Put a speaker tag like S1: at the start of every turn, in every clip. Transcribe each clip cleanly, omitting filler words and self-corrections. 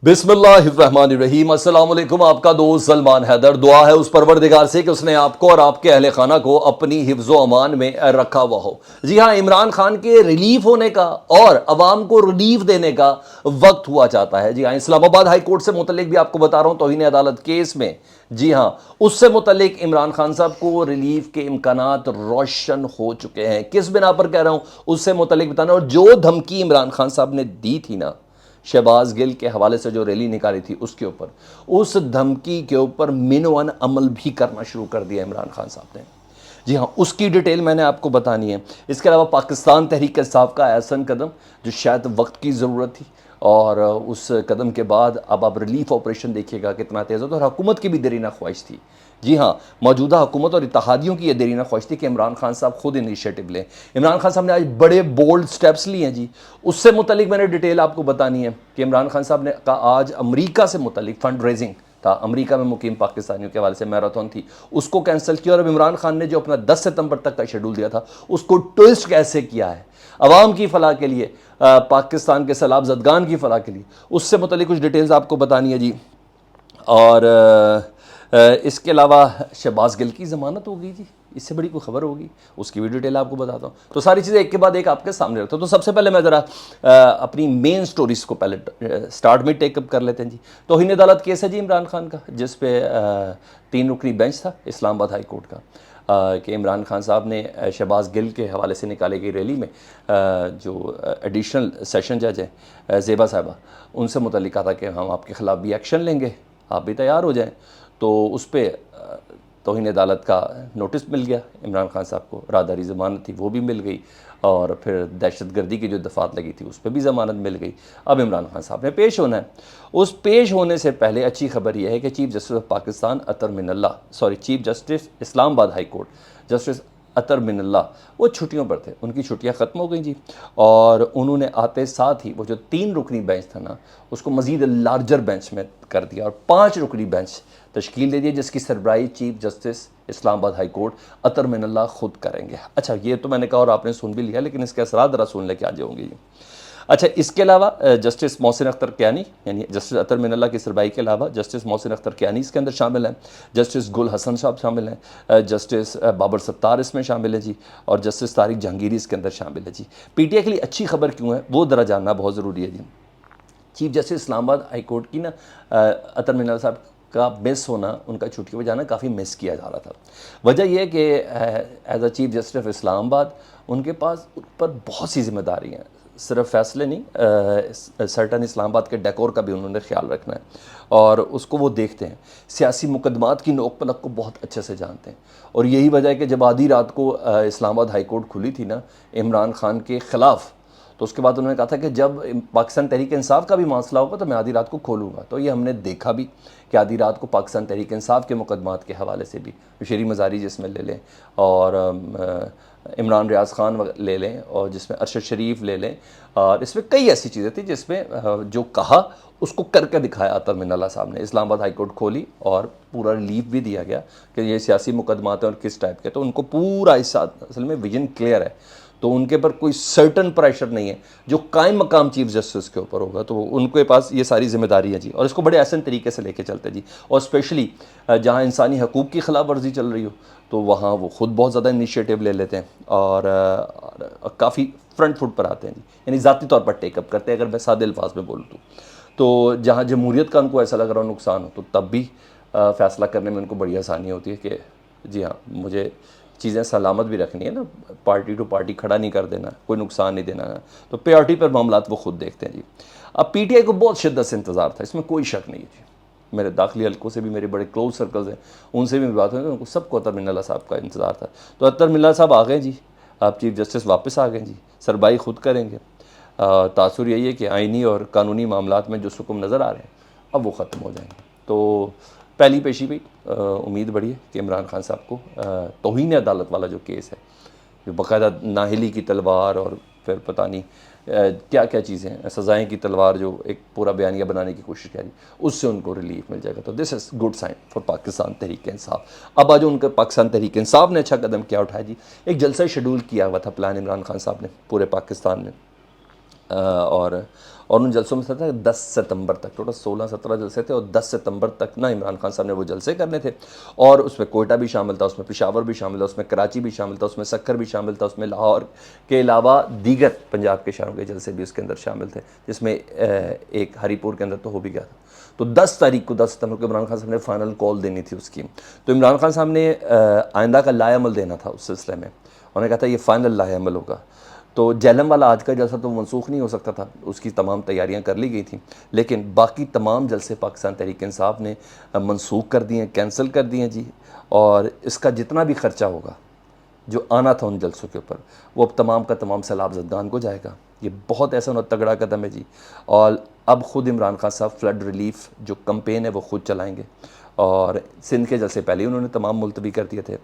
S1: बिस्मिल्लाहिर्रहमानिर्रहीम। अस्सलाम वालेकुम। आपका दोस्त सलमान हैदर। दुआ है उस परवरदिगार से कि उसने आपको और आपके अहले खाना को अपनी हिफ्ज़ो अमान में रखा हुआ हो। जी हाँ, इमरान खान के रिलीफ होने का और अवाम को रिलीफ देने का वक्त हुआ चाहता है। जी हाँ, इस्लामाबाद हाई कोर्ट से मुतल्लिक भी आपको बता रहा हूँ, तौहीन अदालत केस में, जी हाँ, उससे मुतल्लिक इमरान खान साहब को रिलीफ के इम्कानात रोशन हो चुके हैं। किस बिना पर कह रहा हूँ, उससे मुतल्लिक बताना। और जो धमकी इमरान खान साहब ने दी थी ना शहबाज गिल के हवाले से, जो रैली निकाली थी उसके ऊपर, उस धमकी के ऊपर मिनवन अमल भी करना शुरू कर दिया इमरान खान साहब ने। जी हाँ, उसकी डिटेल मैंने आपको बतानी है। इसके अलावा पाकिस्तान तहरीक इंसाफ का ऐसा कदम जो शायद वक्त की ज़रूरत थी, और उस कदम के बाद अब आप रिलीफ ऑपरेशन देखिएगा कितना तेज़ होता है। और हुकूमत की भी देरीना ख्वाहिश थी। जी हाँ, मौजूदा हुकूमत और इत्तेहादियों की ये देरीना ख्वाहिश थी कि इमरान खान साहब खुद इनिशिएटिव लें। इमरान खान साहब ने आज बड़े बोल्ड स्टेप्स लिए हैं जी। उससे मुतलिक मैंने डिटेल आपको बतानी है कि इमरान खान साहब ने कहा आज अमरीका से मुतलिक फंड रेजिंग था। अमरीका में मुकीम पाकिस्तानियों के हवाले से मैराथन थी, उसको कैंसिल किया। और अब इमरान खान ने जो अपना 10 सितंबर तक का शेड्यूल दिया था उसको ट्विस्ट कैसे किया है अवाम की फलाह के लिए, पाकिस्तान के सैलाब ज़दगान की फलाह के लिए, उससे मुतलिक कुछ डिटेल्स आपको बतानी है जी। और इसके अलावा शहबाज गिल की ज़मानत हो गई जी, इससे बड़ी कोई खबर होगी, उसकी भी डिटेल आपको बताता हूँ। तो सारी चीज़ें एक के बाद एक आपके सामने रखता हूँ। तो सबसे पहले मैं ज़रा अपनी मेन स्टोरीज़ को पहले स्टार्ट में टेकअप कर लेते हैं जी। तौहीन अदालत केस है जी इमरान खान का, जिस पे 3 रुकनी बेंच था इस्लामाबाद हाई कोर्ट का, कि इमरान खान साहब ने शहबाज गिल के हवाले से निकाली गई रैली में जो एडिशनल सेशन जज हैं ज़ेबा साहिबा, उनसे मुतल्लिक कहा था कि हम आपके ख़िलाफ़ भी एक्शन लेंगे, आप भी तैयार हो जाएं। तो उस पर तौहीन अदालत का नोटिस मिल गया इमरान खान साहब को, राहदारी ज़मानत थी वो भी मिल गई, और फिर दहशतगर्दी की जो दफ़ात लगी थी उस पर भी ज़मानत मिल गई। अब इमरान खान साहब ने पेश होना है। उस पेश होने से पहले अच्छी खबर यह है कि chief justice of Pakistan chief justice Islamabad high court justice Athar Minallah वो छुट्टियों पर थे, उनकी छुट्टियां ख़त्म हो गई जी। और उन्होंने आते साथ ही वो जो 3 रुकनी बेंच था ना, उसको मज़ीद लार्जर बेंच में कर दिया और 5 रुकनी बेंच तश्कील दे दी, जिसकी सरबराही chief justice Islamabad high court Athar Minallah खुद करेंगे। अच्छा, ये तो मैंने कहा और आपने सुन भी लिया, लेकिन इसके असरात ज़रा सुन लेके आ जाऊँगी जी। अच्छा, इसके अलावा जस्टिस मोहसिन अख्तर कियानी, यानी जस्टिस अतर मिनल्ला की सरबराही के अलावा जस्टिस मोहसिन अख्तर कियानी इसके अंदर शामिल हैं, जस्टिस गुल हसन साहब शामिल हैं, जस्टिस बाबर सत्तार इसमें शामिल है जी, और जस्टिस तारिक जहांगीरी इसके अंदर शामिल है जी। पीटीआई के लिए अच्छी खबर क्यों है वो ज़रा जानना बहुत ज़रूरी है जी। Chief justice Islamabad high court की ना अतर मिनल्ला साहब का मिस होना, उनका छुट्टी पर जाना काफ़ी मिस किया जा रहा था। वजह यह है कि as a chief justice of Islamabad उनके पास उन पर बहुत सी जिम्मेदारी हैं, सिर्फ फैसले नहीं, सर्टन इस्लामाबाद के डेकोर का भी उन्होंने ख्याल रखना है, और उसको वो देखते हैं। सियासी मुकदमात की नोक पलक को बहुत अच्छे से जानते हैं, और यही वजह है कि जब आधी रात को इस्लामाबाद हाई कोर्ट खुली थी ना इमरान खान के ख़िलाफ़, तो उसके बाद उन्होंने कहा था कि जब पाकिस्तान तहरीक इंसाफ का भी मसला होगा तो मैं आधी रात को खोलूँगा। तो ये हमने देखा भी कि आधी रात को पाकिस्तान तहरीक इंसाफ के मुकदमात के हवाले से भी शेरी मज़ारी जिसमें ले लें, और इमरान रियाज खान ले लें, और जिसमें अरशद शरीफ ले लें, और इसमें कई ऐसी चीज़ें थी जिसमें जो कहा उसको करके दिखाया अतर मिनल्ला साहब ने। इस्लामाबाद हाई कोर्ट खोली और पूरा रिलीफ भी दिया गया कि ये सियासी मुकदमात हैं और किस टाइप के, तो उनको पूरा इस असल में विजन क्लियर है। तो उनके पर कोई सर्टन प्रेशर नहीं है जो कायम मकाम चीफ जस्टिस के ऊपर होगा, तो उनके पास ये सारी जिम्मेदारी है जी, और इसको बड़े आसान तरीके से लेके चलते जी। और स्पेशली जहाँ इंसानी हकूक़ की खिलाफ वर्जी चल रही हो तो वहाँ वो ख़ुद बहुत ज़्यादा इनिशिएटिव ले लेते हैं, और काफ़ी फ्रंट फुट पर आते हैं जी, यानी ज़ाती तौर पर टेकअप करते हैं। अगर मैं सादे अल्फाज में बोलूँ तो जहाँ जमहूरियत का उनको ऐसा लग रहा हो नुकसान हो, तो तब भी फ़ैसला करने में उनको बड़ी आसानी होती है कि जी हाँ, मुझे चीज़ें सलामत भी रखनी है ना, पार्टी टू पार्टी खड़ा नहीं कर देना, कोई नुकसान नहीं देना, तो प्रायोरिटी पर मामलात वो खुद देखते हैं जी। अब पीटीआई को बहुत शिद्दत से इंतज़ार था, इसमें कोई शक नहीं है जी। मेरे दाखिली हल्कों से भी मेरे बड़े क्लोज सर्कल्स हैं, उनसे भी बात हुई, उनको सबको अतर मिनल्ला साहब का इंतज़ार था। तो अतर मिनल्ला साहब आ गए जी, अब चीफ जस्टिस वापस आ गए जी, सरबाई खुद करेंगे। तासुर यही है कि आइनी और कानूनी मामलात में जो सुकून नज़र आ रहे हैं अब वो ख़त्म हो जाएंगे। तो पहली पेशी भी उम्मीद बड़ी है कि इमरान खान साहब को तौहीन अदालत वाला जो केस है, जो बाकायदा नाहिली की तलवार और फिर पता नहीं क्या क्या चीज़ें, सज़ाएँ की तलवार, जो एक पूरा बयानिया बनाने की कोशिश करी, उससे उनको रिलीफ मिल जाएगा। तो this is good sign for Pakistan Tehreek Insaf. अब आज उनका पाकिस्तान तहरीक इंसाफ ने अच्छा कदम क्या उठाया जी, एक जलसा शेड्यूल किया हुआ था प्लान इमरान खान साहब ने पूरे पाकिस्तान में, اور ان جلسوں میں سے تھا 10 ستمبر تک، ٹوٹل 16-17 جلسے تھے، اور 10 ستمبر تک نا عمران خان صاحب نے وہ جلسے کرنے تھے، اور اس میں کوئٹہ بھی شامل تھا، اس میں پشاور بھی شامل تھا، اس میں کراچی بھی شامل تھا، اس میں سکر بھی شامل تھا، اس میں لاہور کے علاوہ دیگر پنجاب کے شہروں کے جلسے بھی اس کے اندر شامل تھے، جس میں ایک ہری پور کے اندر تو ہو بھی گیا تھا۔ تو 10 تاریخ کو 10 ستمبر کو عمران خان صاحب نے فائنل کال دینی تھی اس کی، تو عمران خان صاحب نے آئندہ کا لائے عمل دینا تھا اس سلسلے میں، انہوں نے کہا تھا یہ فائنل لائے عمل ہوگا۔ تو جہلم والا آج کا جلسہ تو منسوخ نہیں ہو سکتا تھا، اس کی تمام تیاریاں کر لی گئی تھیں، لیکن باقی تمام جلسے پاکستان تحریک انصاف نے منسوخ کر دیے ہیں، کینسل کر دیے ہیں جی، اور اس کا جتنا بھی خرچہ ہوگا جو آنا تھا ان جلسوں کے اوپر، وہ اب تمام کا تمام سیلاب زدگان کو جائے گا۔ یہ بہت ایسا تگڑا قدم ہے جی، اور اب خود عمران خان صاحب فلڈ ریلیف جو کمپین ہے وہ خود چلائیں گے، اور سندھ کے جلسے پہلے ہی انہوں نے تمام ملتوی کر دیے تھے،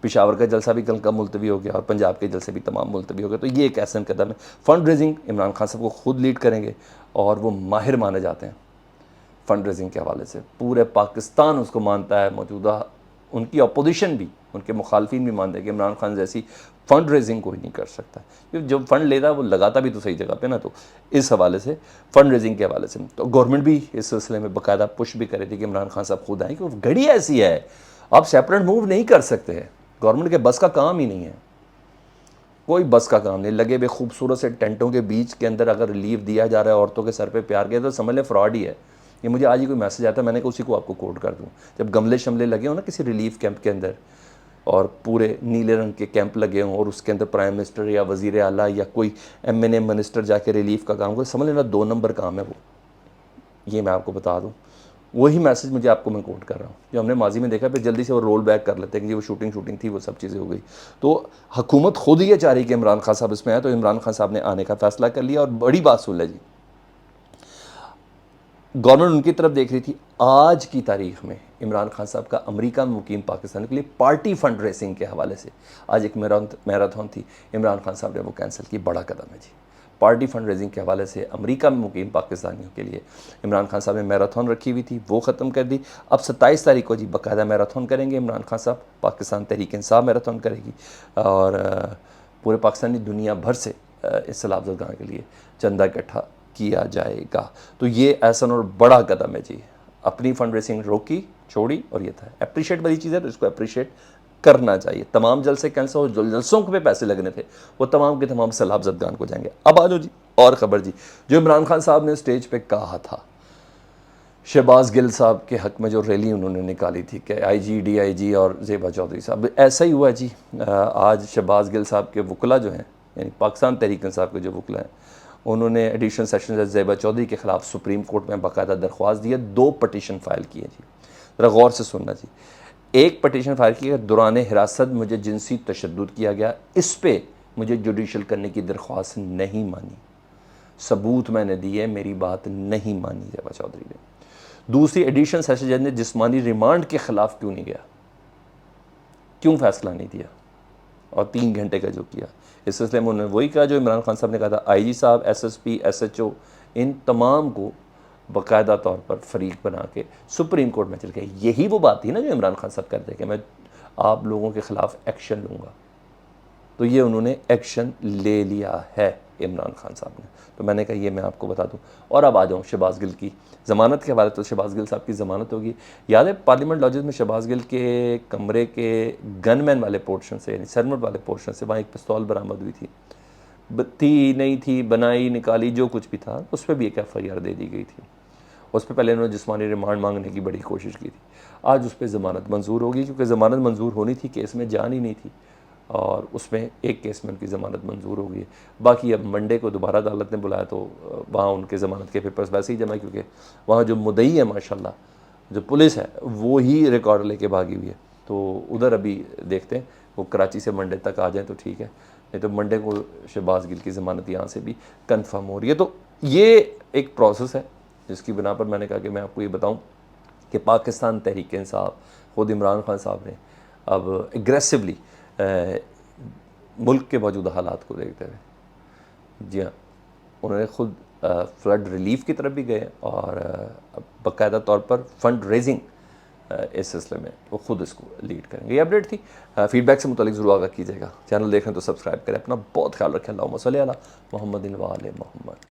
S1: پشاور کا جلسہ بھی کل کا ملتوی ہو گیا، اور پنجاب کے جلسے بھی تمام ملتوی ہو گئے۔ تو یہ ایک احسن قدم ہے، فنڈ ریزنگ عمران خان صاحب کو خود لیڈ کریں گے، اور وہ ماہر مانے جاتے ہیں فنڈ ریزنگ کے حوالے سے، پورے پاکستان اس کو مانتا ہے، موجودہ ان کی اپوزیشن بھی، ان کے مخالفین بھی مانتے ہیں کہ عمران خان جیسی فنڈ ریزنگ کوئی نہیں کر سکتا، کیونکہ جب فنڈ لیتا ہے وہ لگاتا بھی تو صحیح جگہ پہ نا، تو اس حوالے سے فنڈ ریزنگ کے حوالے سے تو گورنمنٹ بھی اس سلسلے میں باقاعدہ پش بھی کرے تھی کہ عمران خان صاحب خود آئیں، کہ گھڑی ایسی ہے آپ سیپریٹ موو نہیں کر سکتے، گورنمنٹ کے بس کا کام ہی نہیں ہے، کوئی بس کا کام نہیں، لگے ہوئے خوبصورت سے ٹینٹوں کے بیچ کے اندر اگر ریلیف دیا جا رہا ہے عورتوں کے سر پہ پیار کے، تو سمجھ لیں فراڈ ہی ہے۔ یہ مجھے آج ہی کوئی میسج آتا ہے، میں نے کہا اسی کو آپ کو کوٹ کر دوں، جب گملے شملے لگے ہوں نا کسی ریلیف کیمپ کے اندر، اور پورے نیلے رنگ کے کیمپ لگے ہوں، اور اس کے اندر پرائم منسٹر یا وزیر اعلیٰ یا کوئی MNA منسٹر جا کے ریلیف کا کام کرے، سمجھ لینا 2 نمبر کام ہے وہ، یہ میں آپ کو بتا دوں۔ وہی میسج مجھے آپ کو میں کوٹ کر رہا ہوں جو ہم نے ماضی میں دیکھا، پھر جلدی سے وہ رول بیک کر لیتے ہیں کہ جی وہ شوٹنگ تھی، وہ سب چیزیں ہو گئی۔ تو حکومت خود ہی یہ چاہ رہی کہ عمران خان صاحب اس میں آئے، تو عمران خان صاحب نے آنے کا فیصلہ کر لیا، اور بڑی بات سن لیں جی، گورنمنٹ ان کی طرف دیکھ رہی تھی۔ آج کی تاریخ میں عمران خان صاحب کا امریکہ میں مقیم پاکستان کے لیے پارٹی فنڈ ریسنگ کے حوالے سے آج ایک میراتھن تھی، عمران خان صاحب نے وہ کینسل کی، بڑا قدم ہے جی۔ پارٹی فنڈ ریزنگ کے حوالے سے امریکہ میں مقیم پاکستانیوں کے لیے عمران خان صاحب نے میراتھن رکھی ہوئی تھی، وہ ختم کر دی۔ اب 27 تاریخ کو جی باقاعدہ میراتھن کریں گے عمران خان صاحب، پاکستان تحریک انصاف میراتھن کرے گی، اور پورے پاکستانی دنیا بھر سے اس سیلاب زدگان کے لیے چندہ اکٹھا کیا جائے گا۔ تو یہ احسن اور بڑا قدم ہے جی، اپنی فنڈ ریسنگ روکی چھوڑی، اور یہ تھا اپریشیٹ والی چیز ہے، تو اس کو اپریشیٹ کرنا چاہیے۔ تمام جلسے کینسل ہو، جو جلسوں پہ پیسے لگنے تھے وہ تمام کے تمام سیلاب زدگان کو جائیں گے۔ اب آ جاؤ جی اور خبر جی، جو عمران خان صاحب نے اسٹیج پہ کہا تھا شہباز گل صاحب کے حق میں، جو ریلی انہوں نے نکالی تھی کہ IG DIG اور زیبا چودھری صاحب، ایسا ہی ہوا جی۔ آج شہباز گل صاحب کے وکلا جو ہیں، یعنی پاکستان تحریک انصاف کے جو وکلا ہیں، انہوں نے ایڈیشنل سیشن جج زیبا چودھری کے خلاف سپریم کورٹ میں باقاعدہ درخواست دی ہے، 2 پٹیشن فائل کی ہے جی، ذرا غور سے سننا جی۔ ایک پٹیشن فائل کی ہے، دوران حراست مجھے جنسی تشدد کیا گیا، اس پہ مجھے جوڈیشل کرنے کی درخواست نہیں مانی، ثبوت میں نے دیے، میری بات نہیں مانی زیبا چودھری نے۔ دوسری، ایڈیشنل سیشن جج نے جسمانی ریمانڈ کے خلاف کیوں نہیں گیا، کیوں فیصلہ نہیں دیا، اور 3 گھنٹے کا جو کیا، اس سلسلے میں انہوں نے وہی کہا جو عمران خان صاحب نے کہا تھا، IG صاحب، SSP SHO ان تمام کو باقاعدہ طور پر فریق بنا کے سپریم کورٹ میں چل گئے۔ یہی وہ بات تھی نا جو عمران خان صاحب کرتے کہ میں آپ لوگوں کے خلاف ایکشن لوں گا، تو یہ انہوں نے ایکشن لے لیا ہے عمران خان صاحب نے۔ تو میں نے کہا یہ میں آپ کو بتا دوں، اور اب آ جاؤں شہباز گل کی ضمانت کے حوالے، تو شہباز گل صاحب کی ضمانت ہوگی۔ یاد ہے پارلیمنٹ لاجز میں شہباز گل کے کمرے کے گن مین والے پورشن سے، یعنی سرمٹ والے پورشن سے، وہاں ایک پستول برآمد ہوئی تھی، تھی نہیں تھی، بنائی نکالی جو کچھ بھی تھا، اس پہ بھی ایک FIR دے دی گئی تھی۔ اس پہ پہلے انہوں نے جسمانی ریمانڈ مانگنے کی بڑی کوشش کی تھی، آج اس پہ ضمانت منظور ہوگی، کیونکہ ضمانت منظور ہونی تھی، کیس میں جان ہی نہیں تھی، اور اس میں ایک کیس میں ان کی ضمانت منظور ہو گئی ہے۔ باقی اب منڈے کو دوبارہ عدالت نے بلایا، تو وہاں ان کے ضمانت کے پیپرز ویسے ہی جمع، کیونکہ وہاں جو مدعی ہے ماشاءاللہ جو پولیس ہے وہی ریکارڈ لے کے بھاگی ہوئی ہے، تو ادھر ابھی دیکھتے ہیں وہ کراچی سے منڈے تک آ جائیں تو ٹھیک ہے، نہیں تو منڈے کو شہباز گل کی ضمانت یہاں سے بھی کنفرم ہو رہی ہے۔ تو یہ ایک پروسیس ہے جس کی بنا پر میں نے کہا کہ میں آپ کو یہ بتاؤں کہ پاکستان تحریک انصاف، خود عمران خان صاحب نے اب ایگریسولی ملک کے موجودہ حالات کو دیکھتے ہوئے، جی ہاں، انہوں نے خود فلڈ ریلیف کی طرف بھی گئے، اور باقاعدہ طور پر فنڈ ریزنگ اس سلسلے میں وہ خود اس کو لیڈ کریں گے۔ یہ اپڈیٹ تھی، فیڈ بیک سے متعلق ضرور آگاہ کیجیے گا، چینل دیکھیں تو سبسکرائب کریں، اپنا بہت خیال رکھیں، اللہم صلی علی محمد و آل محمد۔